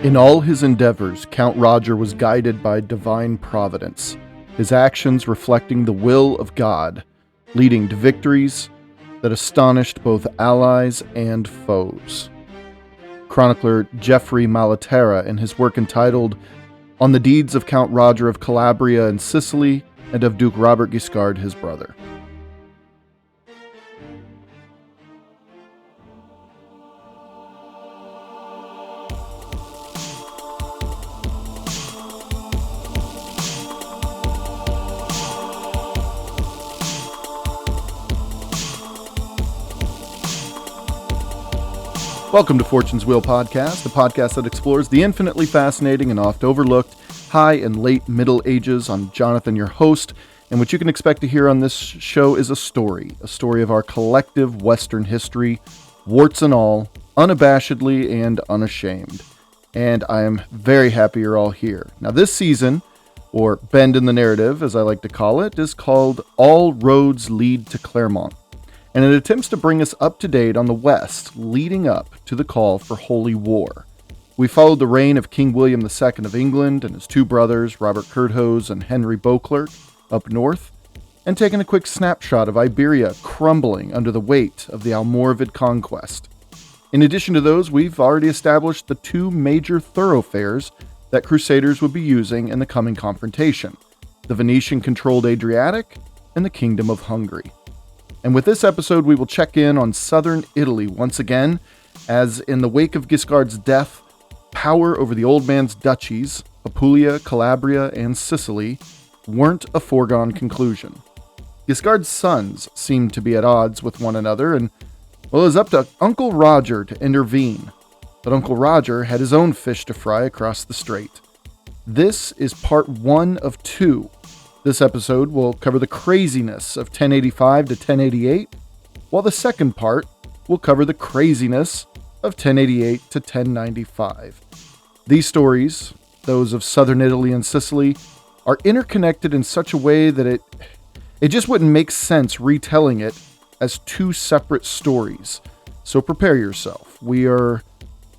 In all his endeavors, Count Roger was guided by divine providence, his actions reflecting the will of God, leading to victories that astonished both allies and foes. Chronicler Geoffrey Malaterra, in his work entitled On the Deeds of Count Roger of Calabria and Sicily and of Duke Robert Guiscard, his brother. Welcome to Fortune's Wheel Podcast, the podcast that explores the infinitely fascinating and oft overlooked high and late Middle Ages. I'm Jonathan, your host, and what you can expect to hear on this show is a story of our collective Western history, warts and all, unabashedly and unashamed. And I am very happy you're all here. Now this season, or Bend in the Narrative as I like to call it, is called All Roads Lead to Clermont. And it attempts to bring us up to date on the West leading up to the call for holy war. We followed the reign of King William II of England and his two brothers, Robert Curthose and Henry Beauclerc, up north, and taken a quick snapshot of Iberia crumbling under the weight of the Almoravid conquest. In addition to those, we've already established the two major thoroughfares that Crusaders would be using in the coming confrontation, the Venetian-controlled Adriatic and the Kingdom of Hungary. And with this episode, we will check in on southern Italy once again, as in the wake of Guiscard's death, power over the old man's duchies, Apulia, Calabria, and Sicily, weren't a foregone conclusion. Guiscard's sons seemed to be at odds with one another, and well, it was up to Uncle Roger to intervene. But Uncle Roger had his own fish to fry across the strait. This is part 1 of 2. This episode will cover the craziness of 1085 to 1088, while the second part will cover the craziness of 1088 to 1095. These stories, those of southern Italy and Sicily, are interconnected in such a way that it just wouldn't make sense retelling it as two separate stories. So prepare yourself. We are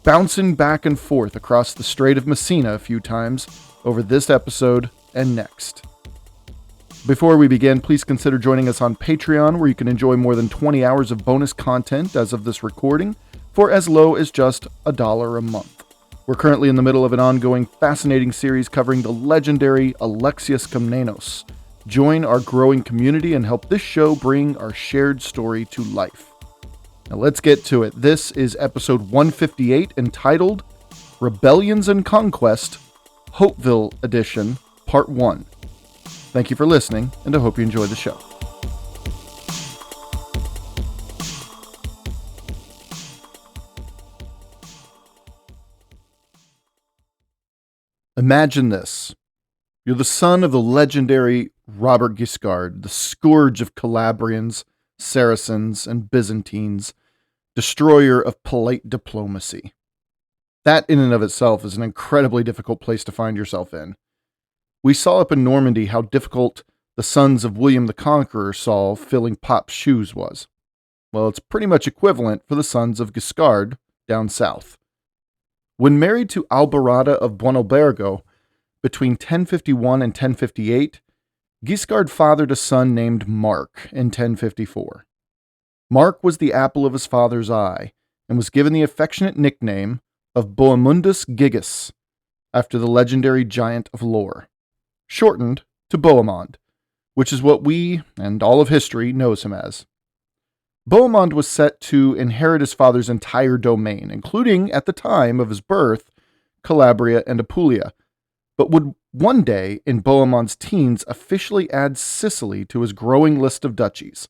bouncing back and forth across the Strait of Messina a few times over this episode and next. Before we begin, please consider joining us on Patreon, where you can enjoy more than 20 hours of bonus content as of this recording for as low as just $1 a month. We're currently in the middle of an ongoing, fascinating series covering the legendary Alexius Komnenos. Join our growing community and help this show bring our shared story to life. Now let's get to it. This is episode 158, entitled Rebellions and Conquest, Hauteville Edition, Part 1. Thank you for listening, and I hope you enjoy the show. Imagine this. You're the son of the legendary Robert Guiscard, the scourge of Calabrians, Saracens, and Byzantines, destroyer of polite diplomacy. That in and of itself is an incredibly difficult place to find yourself in. We saw up in Normandy how difficult the sons of William the Conqueror saw filling Pop's shoes was. Well, it's pretty much equivalent for the sons of Guiscard down south. When married to Albarada of Buonalbergo between 1051 and 1058, Guiscard fathered a son named Mark in 1054. Mark was the apple of his father's eye and was given the affectionate nickname of Bohemundus Gigas, after the legendary giant of lore, shortened to Bohemond, which is what we, and all of history, knows him as. Bohemond was set to inherit his father's entire domain, including, at the time of his birth, Calabria and Apulia, but would one day, in Bohemond's teens, officially add Sicily to his growing list of duchies.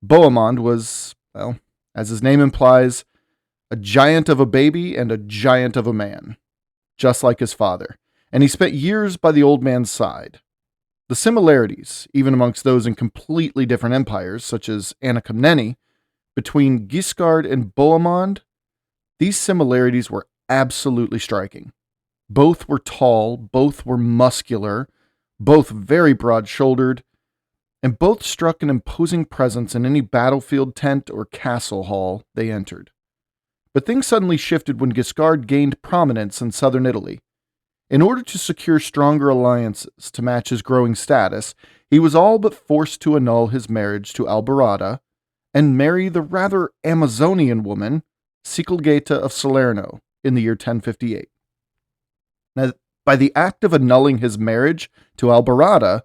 Bohemond was, well, as his name implies, a giant of a baby and a giant of a man, just like his father, and he spent years by the old man's side. The similarities, even amongst those in completely different empires, such as Anna Komnene, between Guiscard and Bohemond, these similarities were absolutely striking. Both were tall, both were muscular, both very broad-shouldered, and both struck an imposing presence in any battlefield tent or castle hall they entered. But things suddenly shifted when Guiscard gained prominence in southern Italy. In order to secure stronger alliances to match his growing status, he was all but forced to annul his marriage to Alborada and marry the rather Amazonian woman, Sikelgaita of Salerno, in the year 1058. Now, by the act of annulling his marriage to Alborada,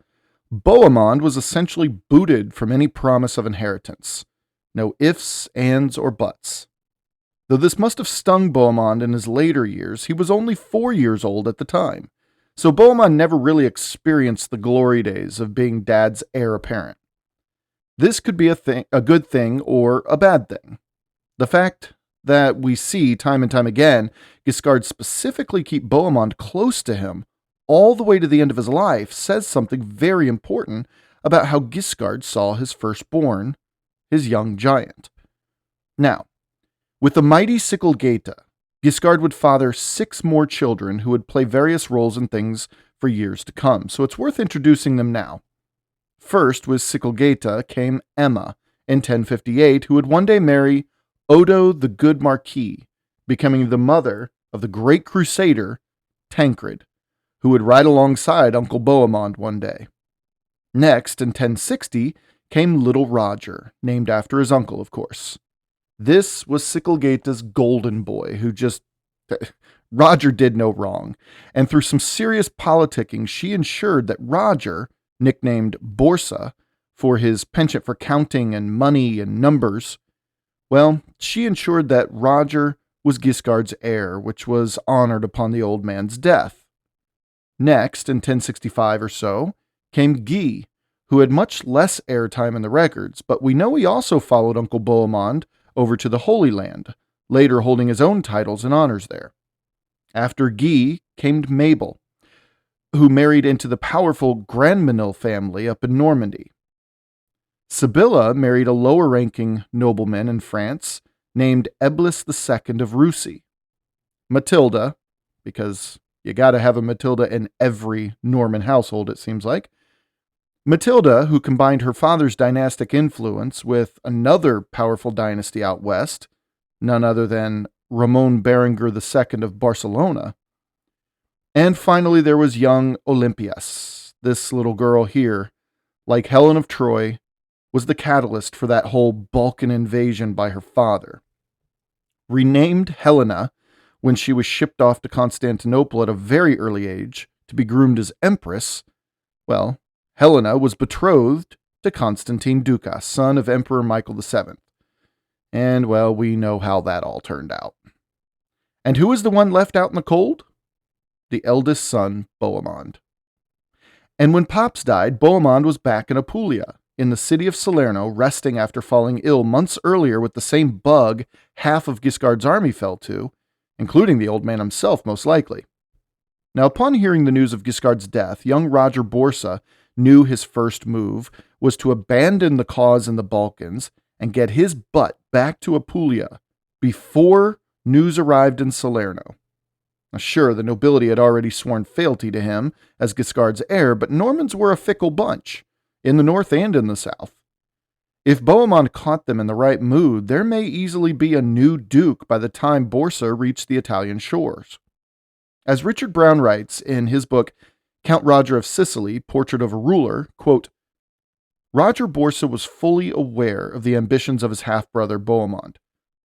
Bohemond was essentially booted from any promise of inheritance. No ifs, ands, or buts. Though this must have stung Bohemond in his later years, he was only 4 years old at the time, so Bohemond never really experienced the glory days of being dad's heir apparent. This could be a good thing or a bad thing. The fact that we see time and time again Guiscard specifically keep Bohemond close to him all the way to the end of his life says something very important about how Guiscard saw his firstborn, his young giant. Now, with the mighty Sikelgaita, Guiscard would father 6 more children who would play various roles in things for years to come, so it's worth introducing them now. First, with Sikelgaita came Emma in 1058, who would one day marry Odo the Good Marquis, becoming the mother of the great crusader Tancred, who would ride alongside Uncle Bohemond one day. Next, in 1060, came Little Roger, named after his uncle, of course. This was Sikelgaita's golden boy, who just... Roger did no wrong, and through some serious politicking, she ensured that Roger, nicknamed Borsa, for his penchant for counting and money and numbers, well, she ensured that Roger was Guiscard's heir, which was honored upon the old man's death. Next, in 1065 or so, came Guy, who had much less airtime in the records, but we know he also followed Uncle Bohemond over to the Holy Land, later holding his own titles and honors there. After Guy came Mabel, who married into the powerful Grandmesnil family up in Normandy. Sibylla married a lower-ranking nobleman in France named Eblis II of Russie. Matilda, because you gotta have a Matilda in every Norman household, it seems like. Matilda, who combined her father's dynastic influence with another powerful dynasty out west, none other than Ramon Berenguer II of Barcelona. And finally, there was young Olympias. This little girl here, like Helen of Troy, was the catalyst for that whole Balkan invasion by her father. Renamed Helena when she was shipped off to Constantinople at a very early age to be groomed as empress, well, Helena was betrothed to Constantine Ducas, son of Emperor Michael VII. And, well, we know how that all turned out. And who was the one left out in the cold? The eldest son, Bohemond. And when Pops died, Bohemond was back in Apulia, in the city of Salerno, resting after falling ill months earlier with the same bug half of Guiscard's army fell to, including the old man himself, most likely. Now, upon hearing the news of Guiscard's death, young Roger Borsa knew his first move was to abandon the cause in the Balkans and get his butt back to Apulia before news arrived in Salerno. Now, sure, the nobility had already sworn fealty to him as Guiscard's heir, but Normans were a fickle bunch, in the north and in the south. If Bohemond caught them in the right mood, there may easily be a new duke by the time Borsa reached the Italian shores. As Richard Brown writes in his book, Count Roger of Sicily, Portrait of a Ruler, quote, Roger Borsa was fully aware of the ambitions of his half-brother Bohemond.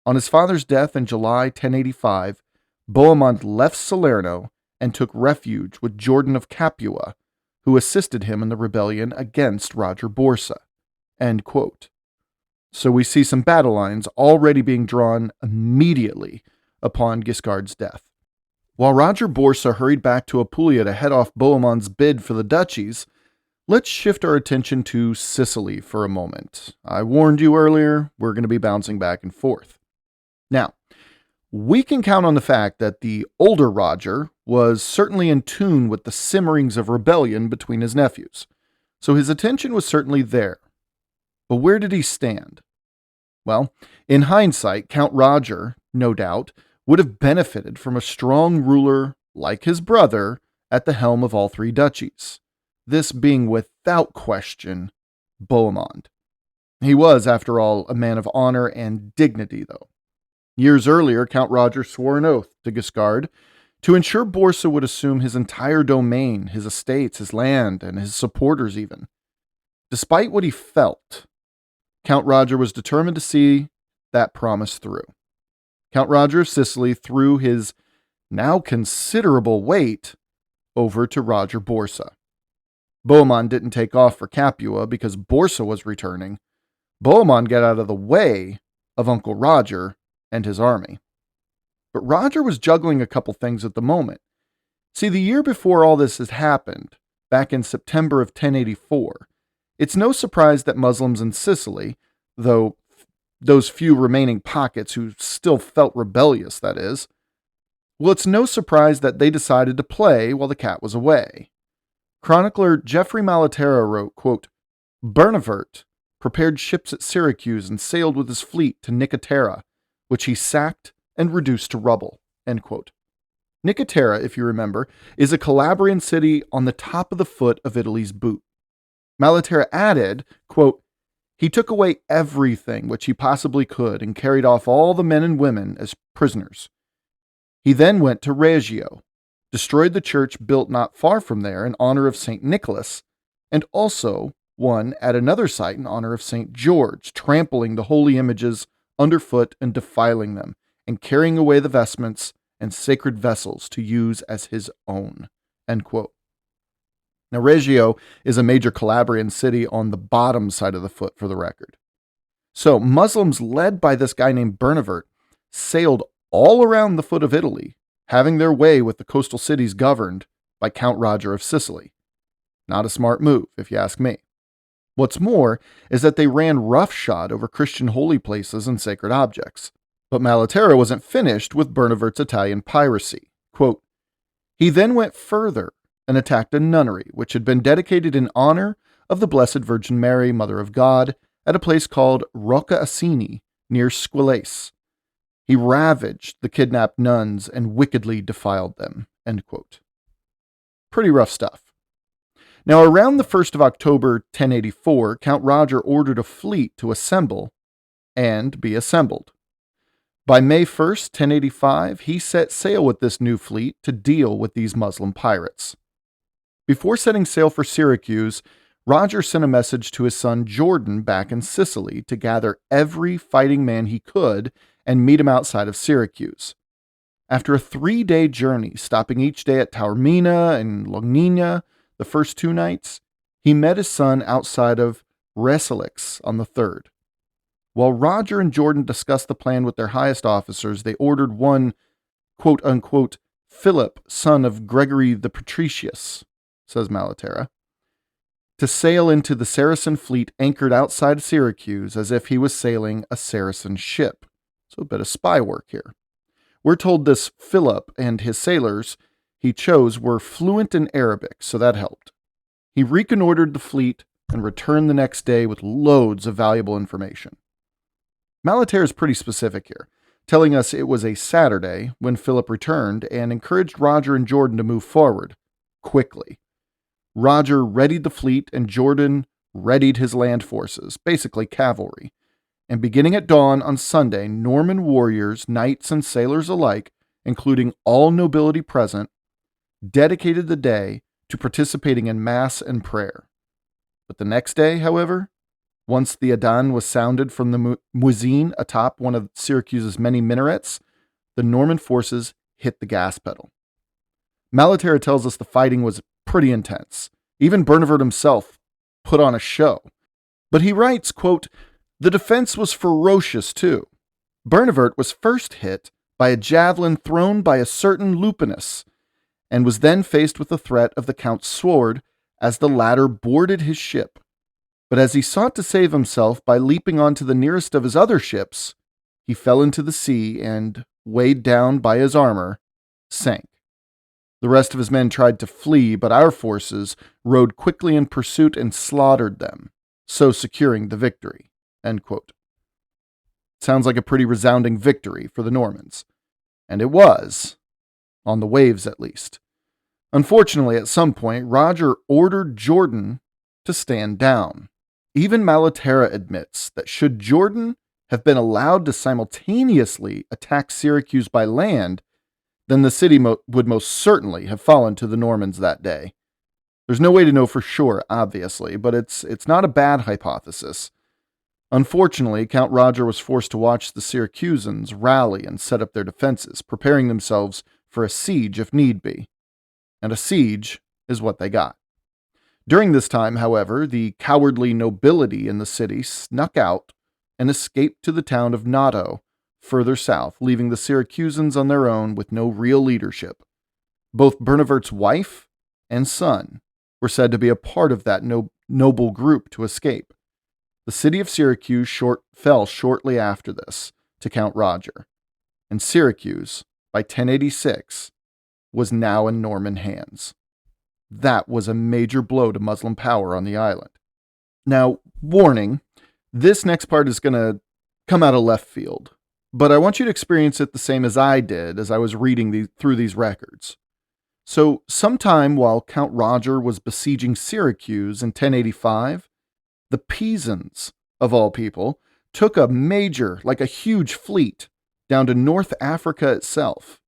On his father's death in July 1085, Bohemond left Salerno and took refuge with Jordan of Capua, who assisted him in the rebellion against Roger Borsa. End quote. So we see some battle lines already being drawn immediately upon Guiscard's death. While Roger Borsa hurried back to Apulia to head off Bohemond's bid for the duchies, let's shift our attention to Sicily for a moment. I warned you earlier, we're going to be bouncing back and forth. Now, we can count on the fact that the older Roger was certainly in tune with the simmerings of rebellion between his nephews, so his attention was certainly there. But where did he stand? Well, in hindsight, Count Roger, no doubt, would have benefited from a strong ruler like his brother at the helm of all 3 duchies, this being without question Bohemond. He was, after all, a man of honor and dignity, though. Years earlier, Count Roger swore an oath to Guiscard to ensure Borsa would assume his entire domain, his estates, his land, and his supporters even. Despite what he felt, Count Roger was determined to see that promise through. Count Roger of Sicily threw his now considerable weight over to Roger Borsa. Bohemond didn't take off for Capua because Borsa was returning. Bohemond got out of the way of Uncle Roger and his army. But Roger was juggling a couple things at the moment. See, the year before all this has happened, back in September of 1084, it's no surprise that Muslims in Sicily, though those few remaining pockets who still felt rebellious, that is, well, it's no surprise that they decided to play while the cat was away. Chronicler Geoffrey Malaterra wrote, quote, Bernavert prepared ships at Syracuse and sailed with his fleet to Nicotera, which he sacked and reduced to rubble, end quote. Nicotera, if you remember, is a Calabrian city on the top of the foot of Italy's boot. Malaterra added, quote, he took away everything which he possibly could and carried off all the men and women as prisoners. He then went to Reggio, destroyed the church built not far from there in honor of St. Nicholas, and also one at another site in honor of St. George, trampling the holy images underfoot and defiling them, and carrying away the vestments and sacred vessels to use as his own, end quote. Now, Reggio is a major Calabrian city on the bottom side of the foot, for the record. So, Muslims led by this guy named Bernavert sailed all around the foot of Italy, having their way with the coastal cities governed by Count Roger of Sicily. Not a smart move, if you ask me. What's more is that they ran roughshod over Christian holy places and sacred objects. But Malaterra wasn't finished with Bernavert's Italian piracy. Quote, he then went further and attacked a nunnery, which had been dedicated in honor of the Blessed Virgin Mary, Mother of God, at a place called Rocca Asini, near Squillace. He ravaged the kidnapped nuns and wickedly defiled them, end quote. Pretty rough stuff. Now, around the 1st of October, 1084, Count Roger ordered a fleet to assemble and be assembled. By May 1st, 1085, he set sail with this new fleet to deal with these Muslim pirates. Before setting sail for Syracuse, Roger sent a message to his son Jordan back in Sicily to gather every fighting man he could and meet him outside of Syracuse. After a 3-day journey, stopping each day at Taormina and Longina the first 2 nights, he met his son outside of Resalix on the 3rd. While Roger and Jordan discussed the plan with their highest officers, they ordered one, quote-unquote, Philip, son of Gregory the Patricius, says Malaterra, to sail into the Saracen fleet anchored outside Syracuse as if he was sailing a Saracen ship. So a bit of spy work here. We're told this Philip and his sailors he chose were fluent in Arabic, so that helped. He reconnoitered the fleet and returned the next day with loads of valuable information. Malaterra is pretty specific here, telling us it was a Saturday when Philip returned and encouraged Roger and Jordan to move forward quickly. Roger readied the fleet and Jordan readied his land forces, basically cavalry. And beginning at dawn on Sunday, Norman warriors, knights, and sailors alike, including all nobility present, dedicated the day to participating in Mass and prayer. But the next day, however, once the Adan was sounded from the muezzin atop one of Syracuse's many minarets, the Norman forces hit the gas pedal. Malaterra tells us the fighting was pretty intense. Even Bernavert himself put on a show. But he writes, quote, the defense was ferocious too. Bernavert was first hit by a javelin thrown by a certain Lupinus, and was then faced with the threat of the Count's sword as the latter boarded his ship. But as he sought to save himself by leaping onto the nearest of his other ships, he fell into the sea and, weighed down by his armor, sank. The rest of his men tried to flee, but our forces rode quickly in pursuit and slaughtered them, so securing the victory. End quote. Sounds like a pretty resounding victory for the Normans. And it was, on the waves at least. Unfortunately, at some point, Roger ordered Jordan to stand down. Even Malaterra admits that should Jordan have been allowed to simultaneously attack Syracuse by land, then the city would most certainly have fallen to the Normans that day. There's no way to know for sure, obviously, but it's not a bad hypothesis. Unfortunately, Count Roger was forced to watch the Syracusans rally and set up their defenses, preparing themselves for a siege if need be. And a siege is what they got. During this time, however, the cowardly nobility in the city snuck out and escaped to the town of Nato, further south, leaving the Syracusans on their own with no real leadership. Both Bernevert's wife and son were said to be a part of that noble group to escape. The city of Syracuse fell shortly after this to Count Roger, and Syracuse, by 1086, was now in Norman hands. That was a major blow to Muslim power on the island. Now, warning, this next part is going to come out of left field, but I want you to experience it the same as I did as I was reading through these records. So, sometime while Count Roger was besieging Syracuse in 1085, the Pisans, of all people, took a huge fleet down to North Africa itself.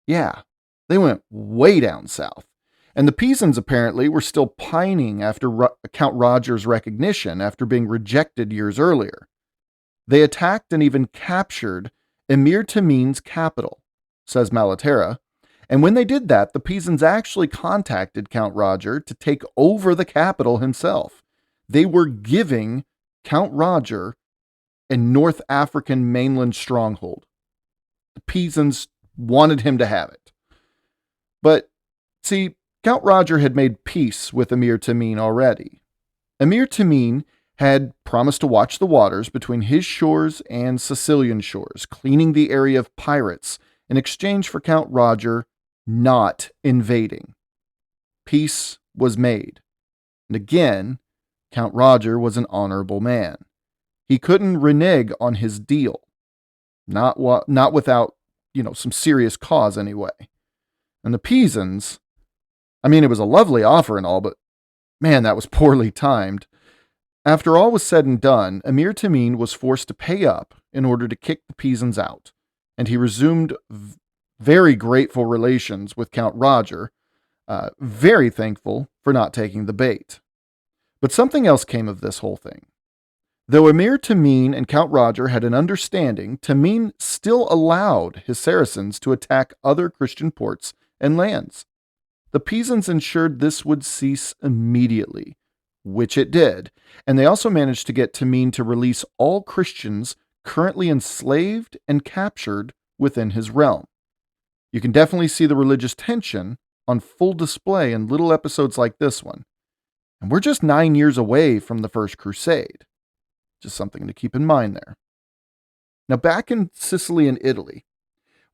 Yeah, they went way down south. And the Pisans apparently were still pining after Count Roger's recognition after being rejected years earlier. They attacked and even captured Emir Tamin's capital, says Malaterra. And when they did that, the Pisans actually contacted Count Roger to take over the capital himself. They were giving Count Roger a North African mainland stronghold. The Pisans wanted him to have it. But, see, Count Roger had made peace with Emir Tamin already. Emir Tamin had promised to watch the waters between his shores and Sicilian shores, cleaning the area of pirates in exchange for Count Roger not invading. Peace was made. And again, Count Roger was an honorable man. He couldn't renege on his deal. Not without, some serious cause anyway. And the Pisans, it was a lovely offer and all, but man, that was poorly timed. After all was said and done, Emir Tamin was forced to pay up in order to kick the Pisans out, and he resumed very grateful relations with Count Roger, very thankful for not taking the bait. But something else came of this whole thing. Though Emir Tamin and Count Roger had an understanding, Tamin still allowed his Saracens to attack other Christian ports and lands. The Pisans ensured this would cease immediately, which it did, and they also managed to get Tamin to release all Christians currently enslaved and captured within his realm. You can definitely see the religious tension on full display in little episodes like this one. And we're just 9 years away from the First Crusade. Just something to keep in mind there. Now, back in Sicily and Italy,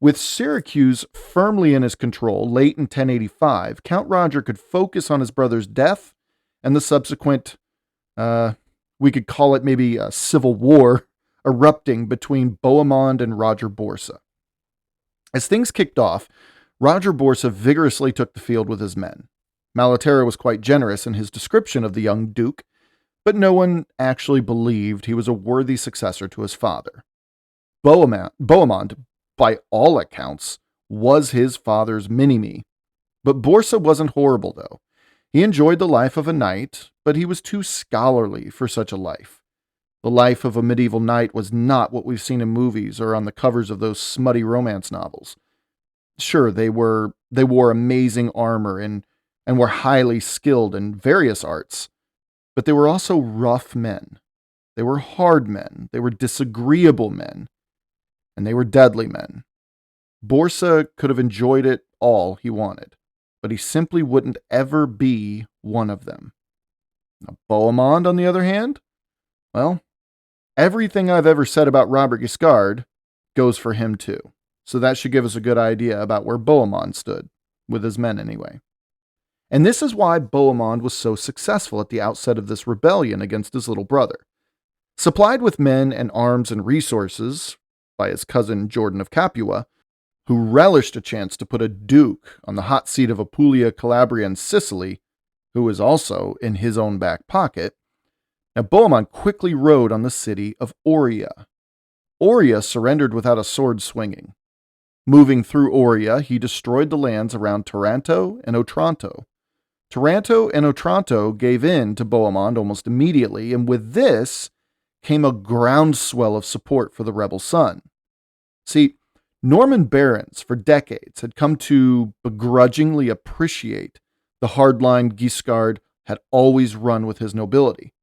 with Syracuse firmly in his control late in 1085, Count Roger could focus on his brother's death and the subsequent, we could call it maybe a civil war, erupting between Bohemond and Roger Borsa. As things kicked off, Roger Borsa vigorously took the field with his men. Malaterra was quite generous in his description of the young duke, but no one actually believed he was a worthy successor to his father. Bohemond, by all accounts, was his father's mini-me. But Borsa wasn't horrible, though. He enjoyed the life of a knight, but he was too scholarly for such a life. The life of a medieval knight was not what we've seen in movies or on the covers of those smutty romance novels. Sure, they wore amazing armor and were highly skilled in various arts, but they were also rough men. They were hard men. They were disagreeable men. And they were deadly men. Borsa could have enjoyed it all he wanted, but he simply wouldn't ever be one of them. Now, Bohemond, on the other hand, well, everything I've ever said about Robert Guiscard goes for him too. So that should give us a good idea about where Bohemond stood, with his men anyway. And this is why Bohemond was so successful at the outset of this rebellion against his little brother. Supplied with men and arms and resources by his cousin Jordan of Capua, who relished a chance to put a duke on the hot seat of Apulia, Calabria, and Sicily, who was also in his own back pocket, now Bohemond quickly rode on the city of Oria, Oria surrendered without a sword swinging. Moving through Oria, he destroyed the lands around Taranto and Otranto. Taranto and Otranto gave in to Bohemond almost immediately, and with this came a groundswell of support for the rebel son. See, Norman barons for decades had come to begrudgingly appreciate the hardline Guiscard had always run with his nobility.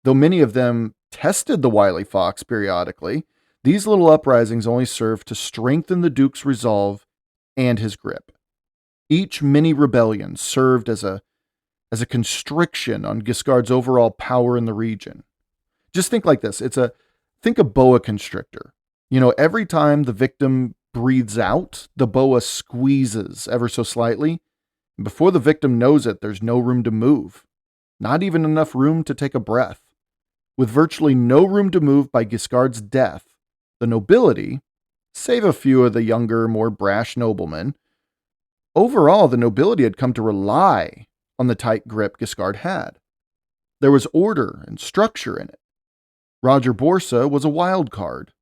Though many of them tested the wily fox periodically, these little uprisings only served to strengthen the Duke's resolve and his grip. Each mini rebellion served as a constriction on Guiscard's overall power in the region. Just think like this. Think a boa constrictor. Every time the victim breathes out, the boa squeezes ever so slightly. And before the victim knows it, there's no room to move. Not even enough room to take a breath. With virtually no room to move by Guiscard's death, the nobility, save a few of the younger, more brash noblemen, overall, the nobility had come to rely on the tight grip Guiscard had. There was order and structure in it. Roger Borsa was a wild card,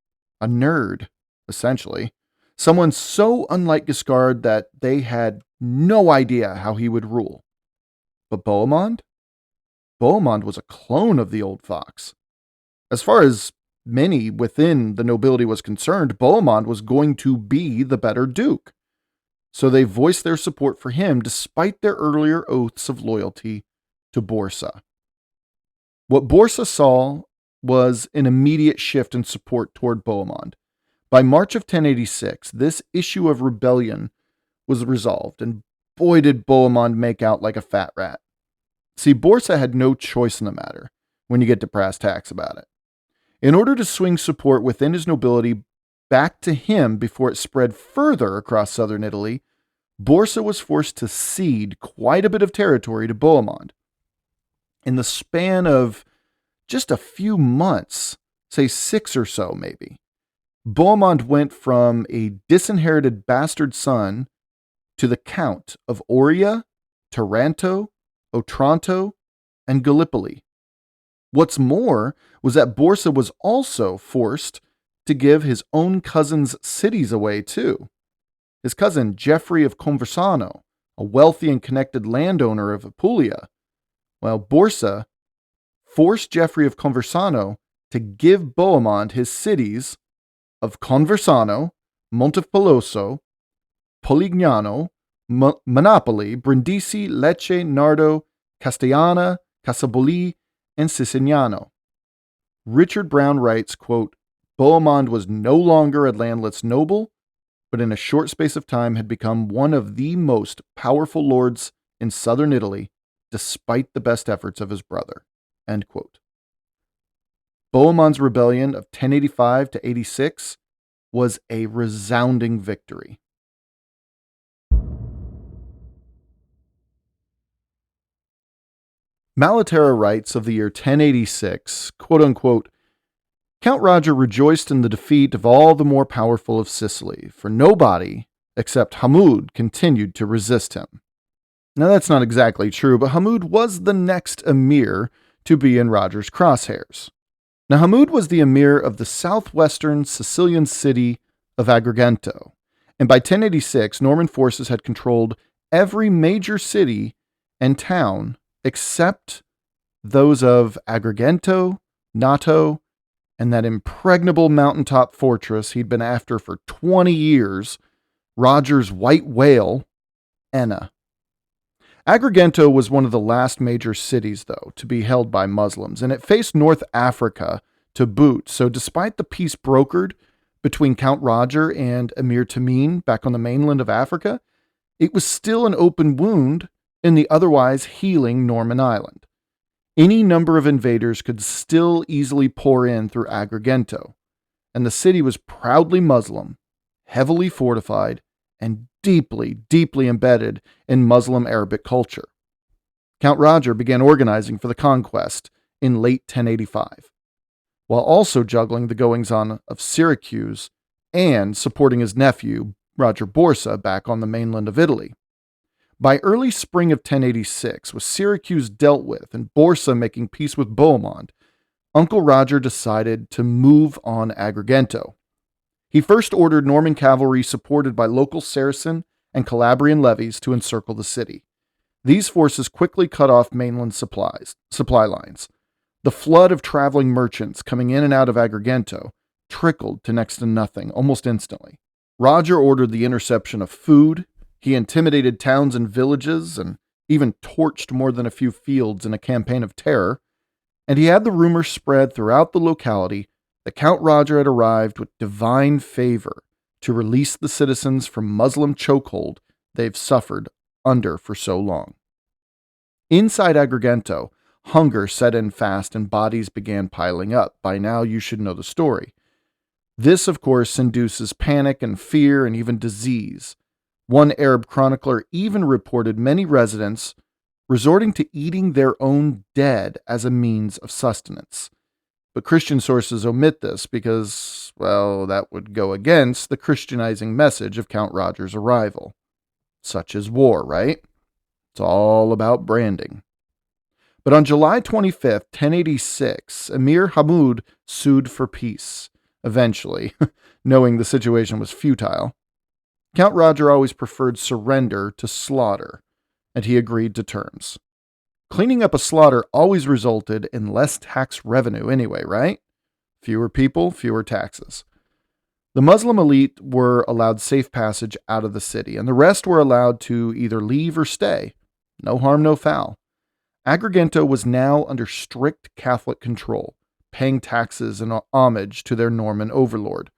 a nerd, essentially. Someone so unlike Guiscard that they had no idea how he would rule. But Bohemond? Bohemond was a clone of the old fox. As far as many within the nobility was concerned, Bohemond was going to be the better duke. So they voiced their support for him despite their earlier oaths of loyalty to Borsa. What Borsa saw was an immediate shift in support toward Bohemond. By March of 1086, this issue of rebellion was resolved, and boy did Bohemond make out like a fat rat. See, Borsa had no choice in the matter when you get to brass tacks about it. In order to swing support within his nobility back to him before it spread further across southern Italy, Borsa was forced to cede quite a bit of territory to Bohemond. In the span of just a few months, say 6 or so maybe, Bohemond went from a disinherited bastard son to the Count of Oria, Taranto, Otranto, and Gallipoli. What's more was that Borsa was also forced to give his own cousin's cities away too. His cousin Geoffrey of Conversano, a wealthy and connected landowner of Apulia, Borsa forced Geoffrey of Conversano to give Bohemond his cities of Conversano, Montepeloso, Polignano, Monopoli, Brindisi, Lecce, Nardo, Castellana, Casabolì, and Siciliano. Richard Brown writes, quote, Bohemond was no longer a landless noble, but in a short space of time had become one of the most powerful lords in southern Italy, despite the best efforts of his brother. End quote. Bohemond's rebellion of 1085 to 86 was a resounding victory. Malaterra writes of the year 1086, quote-unquote, Count Roger rejoiced in the defeat of all the more powerful of Sicily, for nobody, except Hammud, continued to resist him. Now that's not exactly true, but Hammud was the next emir to be in Roger's crosshairs. Now Hammud was the emir of the southwestern Sicilian city of Agrigento, and by 1086, Norman forces had controlled every major city and town except those of Agrigento, Noto, and that impregnable mountaintop fortress he'd been after for 20 years, Roger's white whale, Enna. Agrigento was one of the last major cities, though, to be held by Muslims, and it faced North Africa to boot, so despite the peace brokered between Count Roger and Emir Tamim back on the mainland of Africa, it was still an open wound in the otherwise healing Norman island. Any number of invaders could still easily pour in through Agrigento, and the city was proudly Muslim, heavily fortified, and deeply, deeply embedded in Muslim Arabic culture. Count Roger began organizing for the conquest in late 1085, while also juggling the goings-on of Syracuse and supporting his nephew, Roger Borsa, back on the mainland of Italy. By early spring of 1086, with Syracuse dealt with and Borsa making peace with Bohemond, Uncle Roger decided to move on Agrigento. He first ordered Norman cavalry supported by local Saracen and Calabrian levies to encircle the city. These forces quickly cut off mainland supply lines. The flood of traveling merchants coming in and out of Agrigento trickled to next to nothing almost instantly. Roger ordered the interception of food. He intimidated towns and villages and even torched more than a few fields in a campaign of terror. And he had the rumor spread throughout the locality that Count Roger had arrived with divine favor to release the citizens from Muslim chokehold they've suffered under for so long. Inside Agrigento, hunger set in fast and bodies began piling up. By now, you should know the story. This, of course, induces panic and fear and even disease. One Arab chronicler even reported many residents resorting to eating their own dead as a means of sustenance. But Christian sources omit this because, well, that would go against the Christianizing message of Count Roger's arrival. Such is war, right? It's all about branding. But on July 25th, 1086, Emir Hamoud sued for peace, eventually, knowing the situation was futile. Count Roger always preferred surrender to slaughter, and he agreed to terms. Cleaning up a slaughter always resulted in less tax revenue anyway, right? Fewer people, fewer taxes. The Muslim elite were allowed safe passage out of the city, and the rest were allowed to either leave or stay. No harm, no foul. Agrigento was now under strict Catholic control, paying taxes and homage to their Norman overlord.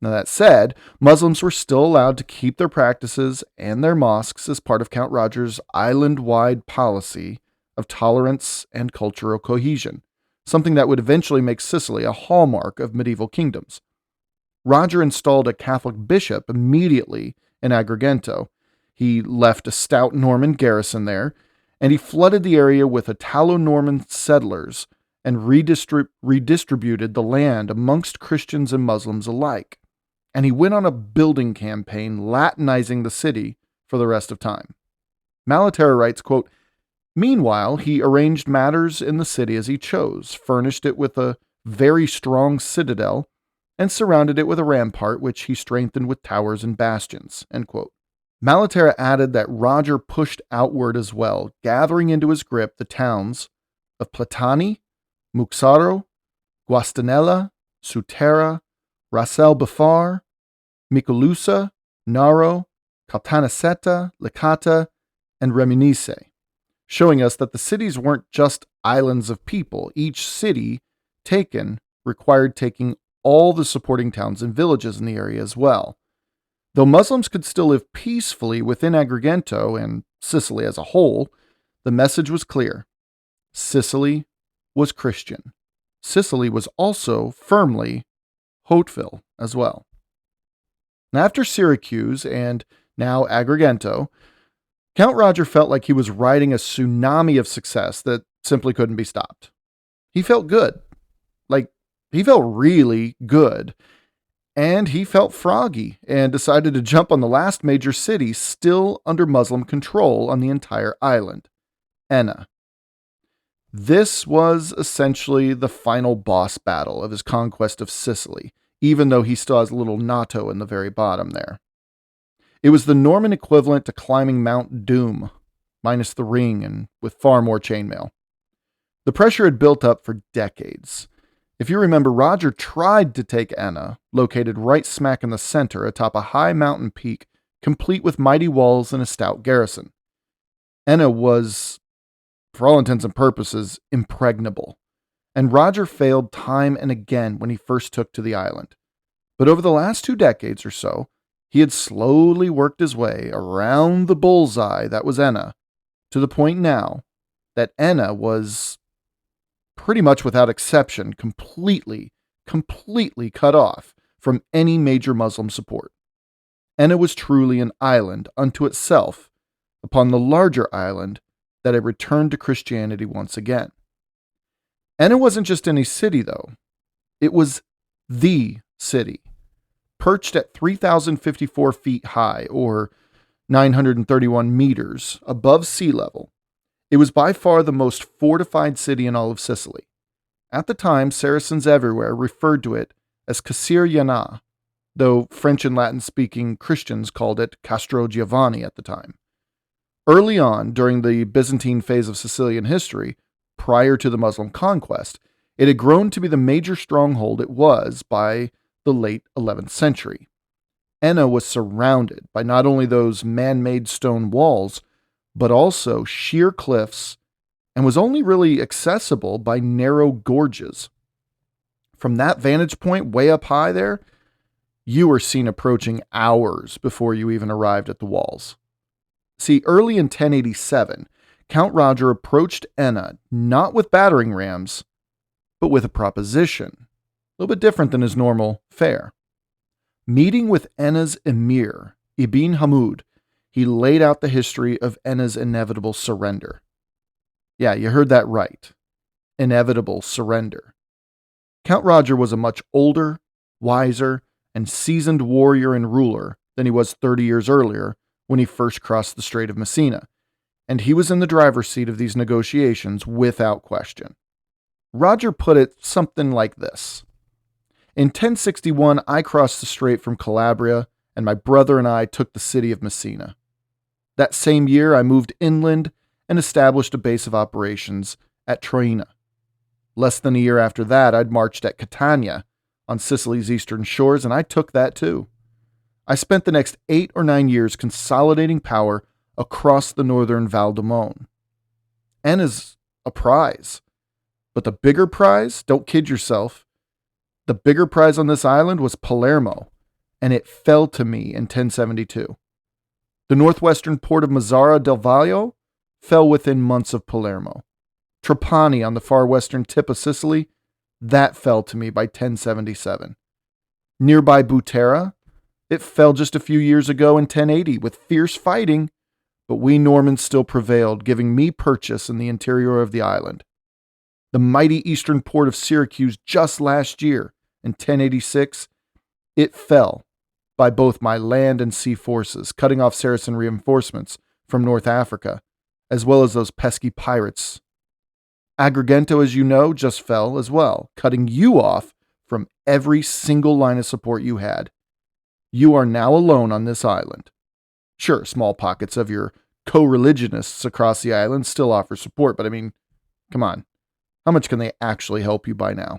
Now that said, Muslims were still allowed to keep their practices and their mosques as part of Count Roger's island-wide policy of tolerance and cultural cohesion, something that would eventually make Sicily a hallmark of medieval kingdoms. Roger installed a Catholic bishop immediately in Agrigento. He left a stout Norman garrison there, and he flooded the area with Italo-Norman settlers and redistributed the land amongst Christians and Muslims alike. And he went on a building campaign Latinizing the city for the rest of time. Malaterra writes, quote, "Meanwhile, he arranged matters in the city as he chose, furnished it with a very strong citadel, and surrounded it with a rampart which he strengthened with towers and bastions." End quote. Malaterra added that Roger pushed outward as well, gathering into his grip the towns of Platani, Muxaro, Guastanella, Sutera, Ras el Bafar, Micolusa, Naro, Caltanissetta, Licata, and Remunice, showing us that the cities weren't just islands of people. Each city taken required taking all the supporting towns and villages in the area as well. Though Muslims could still live peacefully within Agrigento and Sicily as a whole, the message was clear. Sicily was Christian. Sicily was also firmly Hauteville as well. And after Syracuse and now Agrigento, Count Roger felt like he was riding a tsunami of success that simply couldn't be stopped. He felt good. He felt really good. And he felt froggy and decided to jump on the last major city still under Muslim control on the entire island, Enna. This was essentially the final boss battle of his conquest of Sicily, even though he still has a little natto in the very bottom there. It was the Norman equivalent to climbing Mount Doom, minus the ring and with far more chainmail. The pressure had built up for decades. If you remember, Roger tried to take Enna, located right smack in the center atop a high mountain peak, complete with mighty walls and a stout garrison. Enna was, for all intents and purposes, impregnable, and Roger failed time and again when he first took to the island. But over the last 2 decades or so, he had slowly worked his way around the bullseye that was Enna, to the point now that Enna was, pretty much without exception, completely cut off from any major Muslim support. Enna was truly an island unto itself upon the larger island that had returned to Christianity once again. Enna wasn't just any city, though. It was the city, perched at 3,054 feet high, or 931 meters above sea level. It was by far the most fortified city in all of Sicily. At the time, Saracens everywhere referred to it as Casir Yana, though French and Latin-speaking Christians called it Castro Giovanni at the time. Early on, during the Byzantine phase of Sicilian history, prior to the Muslim conquest, it had grown to be the major stronghold it was by the late 11th century. Enna was surrounded by not only those man-made stone walls, but also sheer cliffs, and was only really accessible by narrow gorges. From that vantage point way up high there, you were seen approaching hours before you even arrived at the walls. See, early in 1087, Count Roger approached Enna not with battering rams, but with a proposition, a little bit different than his normal fare. Meeting with Enna's emir, Ibn Hamud, he laid out the history of Enna's inevitable surrender. Yeah, you heard that right. Inevitable surrender. Count Roger was a much older, wiser, and seasoned warrior and ruler than he was 30 years earlier when he first crossed the Strait of Messina, and he was in the driver's seat of these negotiations without question. Roger put it something like this. In 1061, I crossed the strait from Calabria, and my brother and I took the city of Messina. That same year, I moved inland and established a base of operations at Troina. Less than a year after that, I'd marched at Catania on Sicily's eastern shores, and I took that too. I spent the next 8 or 9 years consolidating power across the northern Val d'Amone. Enna's a prize. But the bigger prize, don't kid yourself, the bigger prize on this island was Palermo, and it fell to me in 1072. The northwestern port of Mazzara del Vaglio fell within months of Palermo. Trapani on the far western tip of Sicily, that fell to me by 1077. Nearby Butera, it fell just a few years ago in 1080 with fierce fighting, but we Normans still prevailed, giving me purchase in the interior of the island. The mighty eastern port of Syracuse just last year, in 1086, it fell by both my land and sea forces, cutting off Saracen reinforcements from North Africa, as well as those pesky pirates. Agrigento, as you know, just fell as well, cutting you off from every single line of support you had. You are now alone on this island. Sure, small pockets of your co-religionists across the island still offer support, but I mean, come on. How much can they actually help you by now?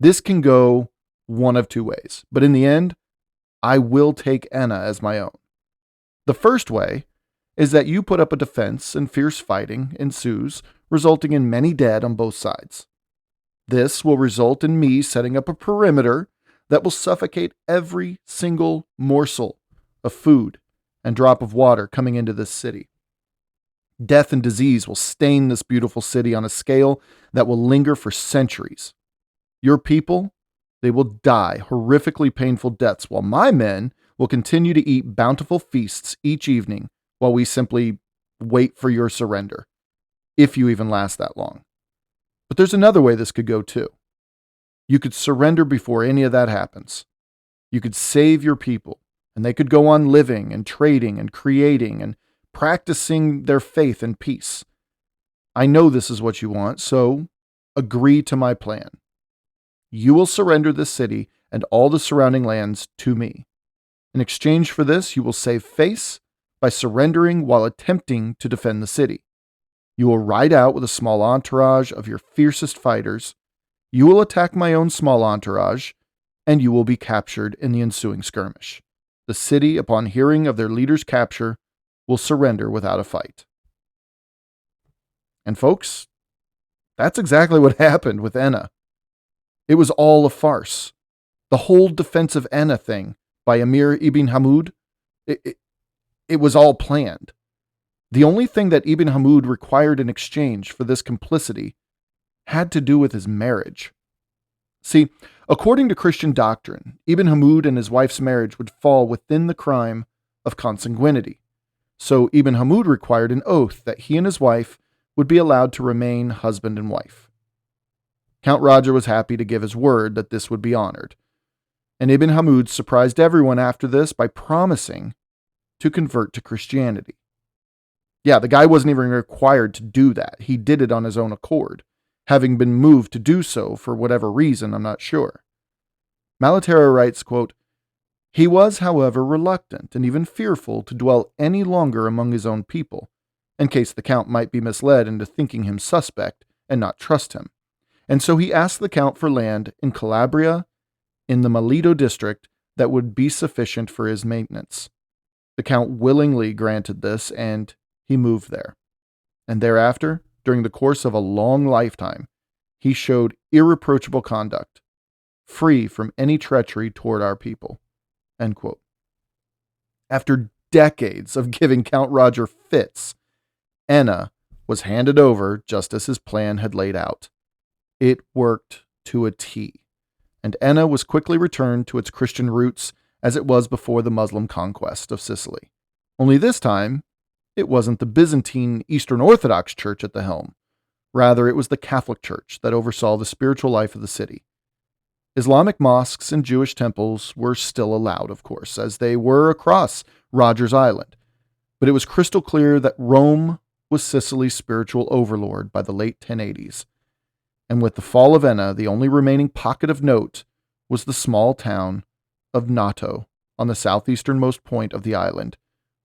This can go one of two ways, but in the end, I will take Enna as my own. The first way is that you put up a defense and fierce fighting ensues, resulting in many dead on both sides. This will result in me setting up a perimeter that will suffocate every single morsel of food and drop of water coming into this city. Death and disease will stain this beautiful city on a scale that will linger for centuries. Your people, they will die horrifically painful deaths, while my men will continue to eat bountiful feasts each evening while we simply wait for your surrender, if you even last that long. But there's another way this could go too. You could surrender before any of that happens. You could save your people, and they could go on living and trading and creating and practicing their faith in peace. I know this is what you want, so agree to my plan. You will surrender this city and all the surrounding lands to me. In exchange for this, you will save face by surrendering while attempting to defend the city. You will ride out with a small entourage of your fiercest fighters. You will attack my own small entourage, and you will be captured in the ensuing skirmish. The city, upon hearing of their leader's capture, will surrender without a fight. And folks, that's exactly what happened with Enna. It was all a farce. The whole defense of Enna thing by Emir Ibn Hamud, it was all planned. The only thing that Ibn Hamud required in exchange for this complicity had to do with his marriage. See, according to Christian doctrine, Ibn Hamud and his wife's marriage would fall within the crime of consanguinity. So Ibn Hamud required an oath that he and his wife would be allowed to remain husband and wife. Count Roger was happy to give his word that this would be honored, and Ibn Hamud surprised everyone after this by promising to convert to Christianity. Yeah, the guy wasn't even required to do that. He did it on his own accord. having been moved to do so for whatever reason, I'm not sure. Malaterra writes, quote, "He was, however, reluctant and even fearful to dwell any longer among his own people, in case the Count might be misled into thinking him suspect and not trust him. And so he asked the Count for land in Calabria, in the Melito district, that would be sufficient for his maintenance. The Count willingly granted this, and he moved there. And thereafter, during the course of a long lifetime, he showed irreproachable conduct, free from any treachery toward our people." End quote. After decades of giving Count Roger fits, Enna was handed over just as his plan had laid out. It worked to a T, and Enna was quickly returned to its Christian roots as it was before the Muslim conquest of Sicily. Only this time, it wasn't the Byzantine Eastern Orthodox Church at the helm. Rather, it was the Catholic Church that oversaw the spiritual life of the city. Islamic mosques and Jewish temples were still allowed, of course, as they were across Rogers Island, but it was crystal clear that Rome was Sicily's spiritual overlord by the late 1080s. And with the fall of Enna, the only remaining pocket of note was the small town of Noto on the southeasternmost point of the island,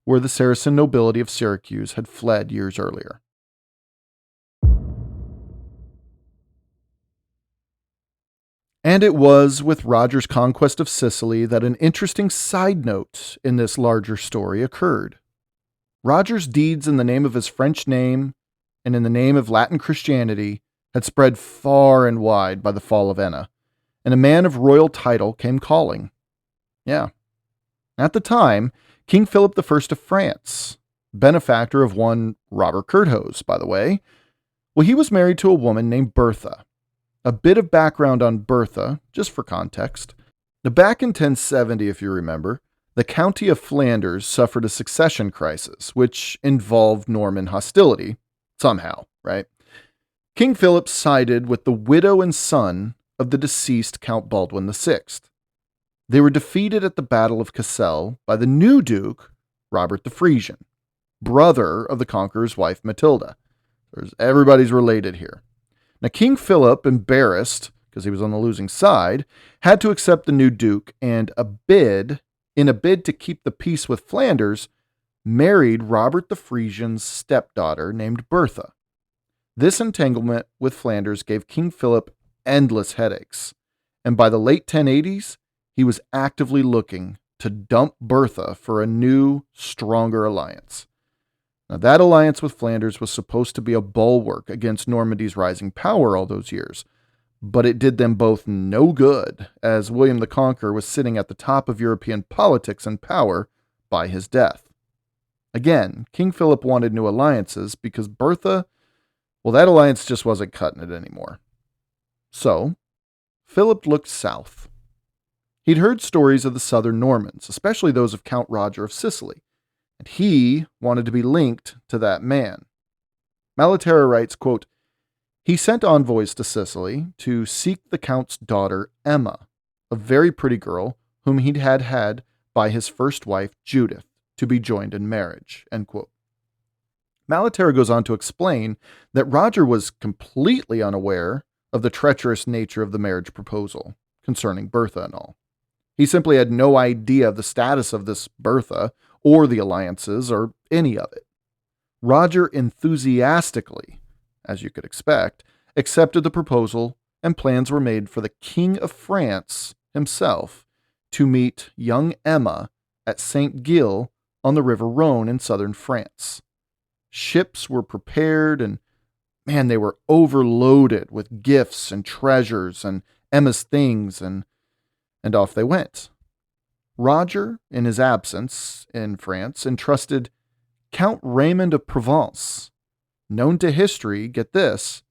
where the Saracen nobility of Syracuse had fled years earlier. And it was with Roger's conquest of Sicily that an interesting side note in this larger story occurred. Roger's deeds in the name of his French name and in the name of Latin Christianity had spread far and wide by the fall of Enna, and a man of royal title came calling. Yeah. At the time, King Philip I of France, benefactor of one Robert Curthose, by the way, well, he was married to a woman named Bertha. A bit of background on Bertha, just for context. Now, back in 1070, if you remember, the County of Flanders suffered a succession crisis, which involved Norman hostility, somehow, right? King Philip sided with the widow and son of the deceased Count Baldwin VI. They were defeated at the Battle of Cassel by the new Duke, Robert the Frisian, brother of the conqueror's wife Matilda. Everybody's related here. Now, King Philip, embarrassed, because he was on the losing side, had to accept the new duke and in a bid to keep the peace with Flanders, married Robert the Frisian's stepdaughter named Bertha. This entanglement with Flanders gave King Philip endless headaches, and by the late 1080s, he was actively looking to dump Bertha for a new, stronger alliance. Now, that alliance with Flanders was supposed to be a bulwark against Normandy's rising power all those years, but it did them both no good, as William the Conqueror was sitting at the top of European politics and power by his death. Again, King Philip wanted new alliances because Bertha, well, that alliance just wasn't cutting it anymore. So, Philip looked south. He'd heard stories of the southern Normans, especially those of Count Roger of Sicily, and he wanted to be linked to that man. Malaterra writes, quote, "He sent envoys to Sicily to seek the Count's daughter Emma, a very pretty girl whom he'd had by his first wife Judith, to be joined in marriage." End quote. Malaterra goes on to explain that Roger was completely unaware of the treacherous nature of the marriage proposal concerning Bertha and all. He simply had no idea of the status of this Bertha or the alliances or any of it. Roger enthusiastically, as you could expect, accepted the proposal, and plans were made for the King of France himself to meet young Emma at St. Gilles on the River Rhone in southern France. Ships were prepared and, man, they were overloaded with gifts and treasures and Emma's things, and off they went. Roger, in his absence in France, entrusted Count Raymond of Provence, known to history, get this,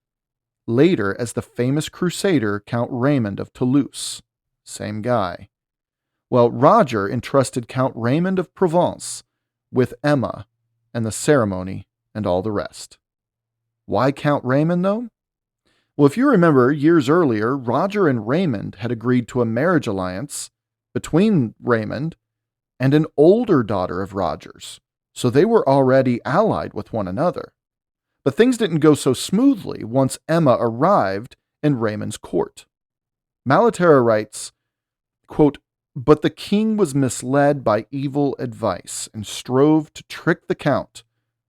later as the famous crusader Count Raymond of Toulouse. Same guy. Well, Roger entrusted Count Raymond of Provence with Emma and the ceremony and all the rest. Why Count Raymond, though? Well, if you remember, years earlier, Roger and Raymond had agreed to a marriage alliance between Raymond and an older daughter of Roger's, so they were already allied with one another. But things didn't go so smoothly once Emma arrived in Raymond's court. Malaterra writes, quote, "But the king was misled by evil advice and strove to trick the count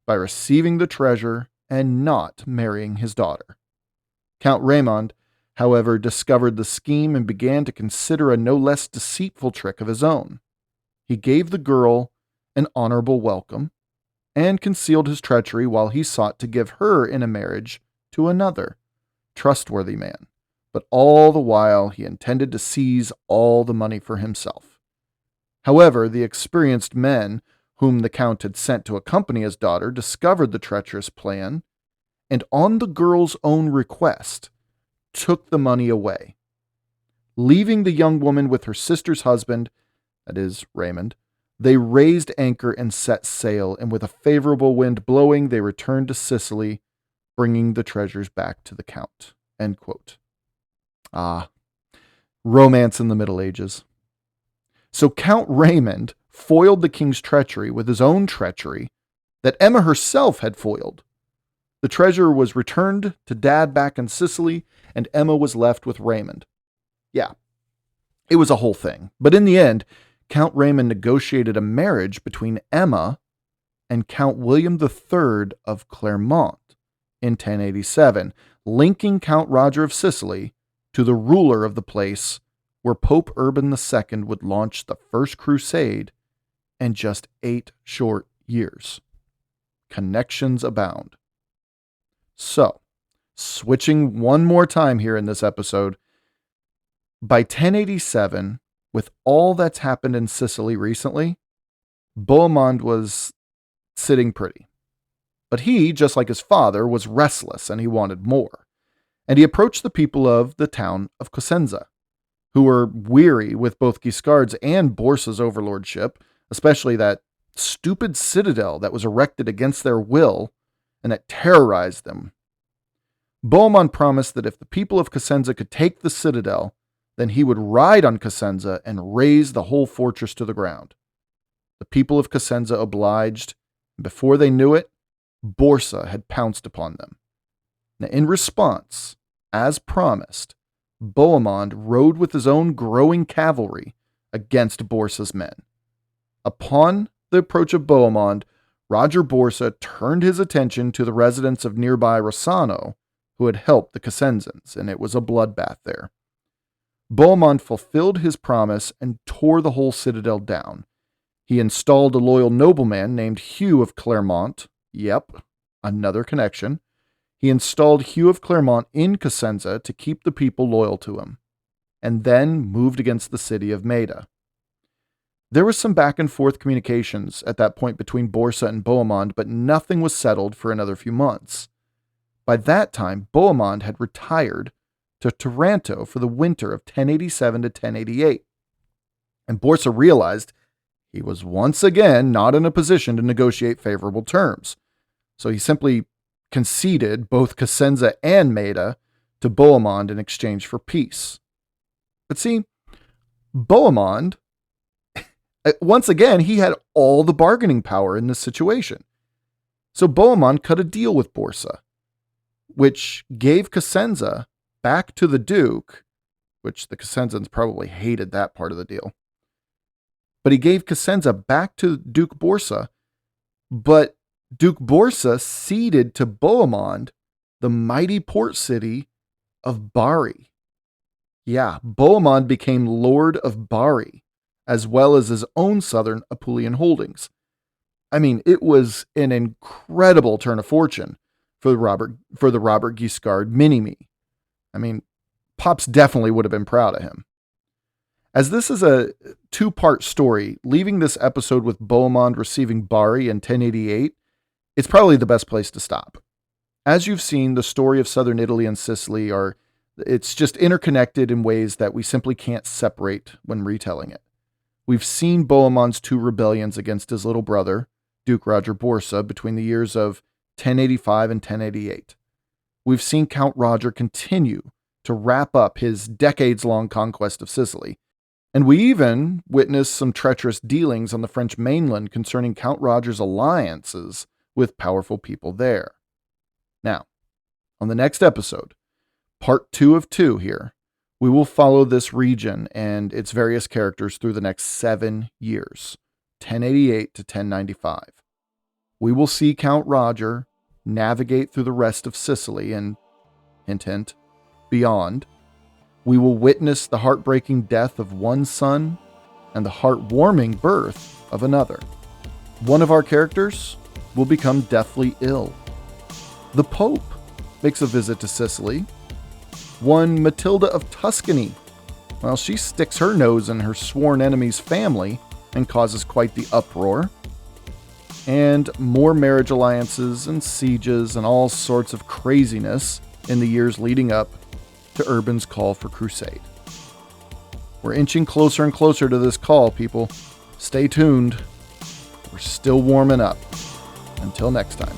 by receiving the treasure and not marrying his daughter. Count Raymond, however, discovered the scheme and began to consider a no less deceitful trick of his own. He gave the girl an honorable welcome and concealed his treachery while he sought to give her in a marriage to another trustworthy man, but all the while he intended to seize all the money for himself. However, the experienced men whom the count had sent to accompany his daughter discovered the treacherous plan, and on the girl's own request, took the money away. Leaving the young woman with her sister's husband, that is, Raymond, they raised anchor and set sail, and with a favorable wind blowing, they returned to Sicily, bringing the treasures back to the count." End quote. Ah, romance in the Middle Ages. So Count Raymond foiled the king's treachery with his own treachery that Emma herself had foiled. The treasure was returned to Dad back in Sicily, and Emma was left with Raymond. Yeah, it was a whole thing. But in the end, Count Raymond negotiated a marriage between Emma and Count William III of Clermont in 1087, linking Count Roger of Sicily to the ruler of the place where Pope Urban II would launch the First Crusade in just 8 short years. Connections abound. So, switching one more time here in this episode, by 1087, with all that's happened in Sicily recently, Bohemond was sitting pretty. But he, just like his father, was restless and he wanted more. And he approached the people of the town of Cosenza, who were weary with both Guiscard's and Borsa's overlordship, especially that stupid citadel that was erected against their will and that terrorized them. Bohemond promised that if the people of Cosenza could take the citadel, then he would ride on Cosenza and raze the whole fortress to the ground. The people of Cosenza obliged, and before they knew it, Borsa had pounced upon them. Now, in response, as promised, Bohemond rode with his own growing cavalry against Borsa's men. Upon the approach of Bohemond, Roger Borsa turned his attention to the residents of nearby Rossano, who had helped the Cosenzans, and it was a bloodbath there. Bohemond fulfilled his promise and tore the whole citadel down. He installed a loyal nobleman named Hugh of Clermont. Yep, another connection. He installed Hugh of Clermont in Cosenza to keep the people loyal to him, and then moved against the city of Maida. There was some back and forth communications at that point between Borsa and Bohemond, but nothing was settled for another few months. By that time, Bohemond had retired to Taranto for the winter of 1087 to 1088, and Borsa realized he was once again not in a position to negotiate favorable terms, so he simply conceded both Cosenza and Maida to Bohemond in exchange for peace. But see, Bohemond, once again, he had all the bargaining power in this situation. So Bohemond cut a deal with Borsa, which gave Cosenza back to the Duke, which the Cosenzans probably hated that part of the deal. But he gave Cosenza back to Duke Borsa, but Duke Borsa ceded to Bohemond the mighty port city of Bari. Yeah, Bohemond became Lord of Bari, as well as his own southern Apulian holdings. I mean, it was an incredible turn of fortune for the Robert Guiscard mini-me. I mean, Pops definitely would have been proud of him. As this is a 2-part story, leaving this episode with Bohemond receiving Bari in 1088, it's probably the best place to stop. As you've seen, the story of southern Italy and Sicily it's just interconnected in ways that we simply can't separate when retelling it. We've seen Bohemond's 2 rebellions against his little brother, Duke Roger Borsa, between the years of 1085 and 1088. We've seen Count Roger continue to wrap up his decades-long conquest of Sicily, and we even witnessed some treacherous dealings on the French mainland concerning Count Roger's alliances with powerful people there. Now, on the next episode, part 2 of 2 here, we will follow this region and its various characters through the next 7 years, 1088 to 1095. We will see Count Roger navigate through the rest of Sicily and, hint, hint, beyond. We will witness the heartbreaking death of one son and the heartwarming birth of another. One of our characters will become deathly ill. The Pope makes a visit to Sicily. One Matilda of Tuscany, well, she sticks her nose in her sworn enemy's family and causes quite the uproar. And more marriage alliances and sieges and all sorts of craziness in the years leading up to Urban's call for crusade. We're inching closer and closer to this call, people. Stay tuned. We're still warming up. Until next time.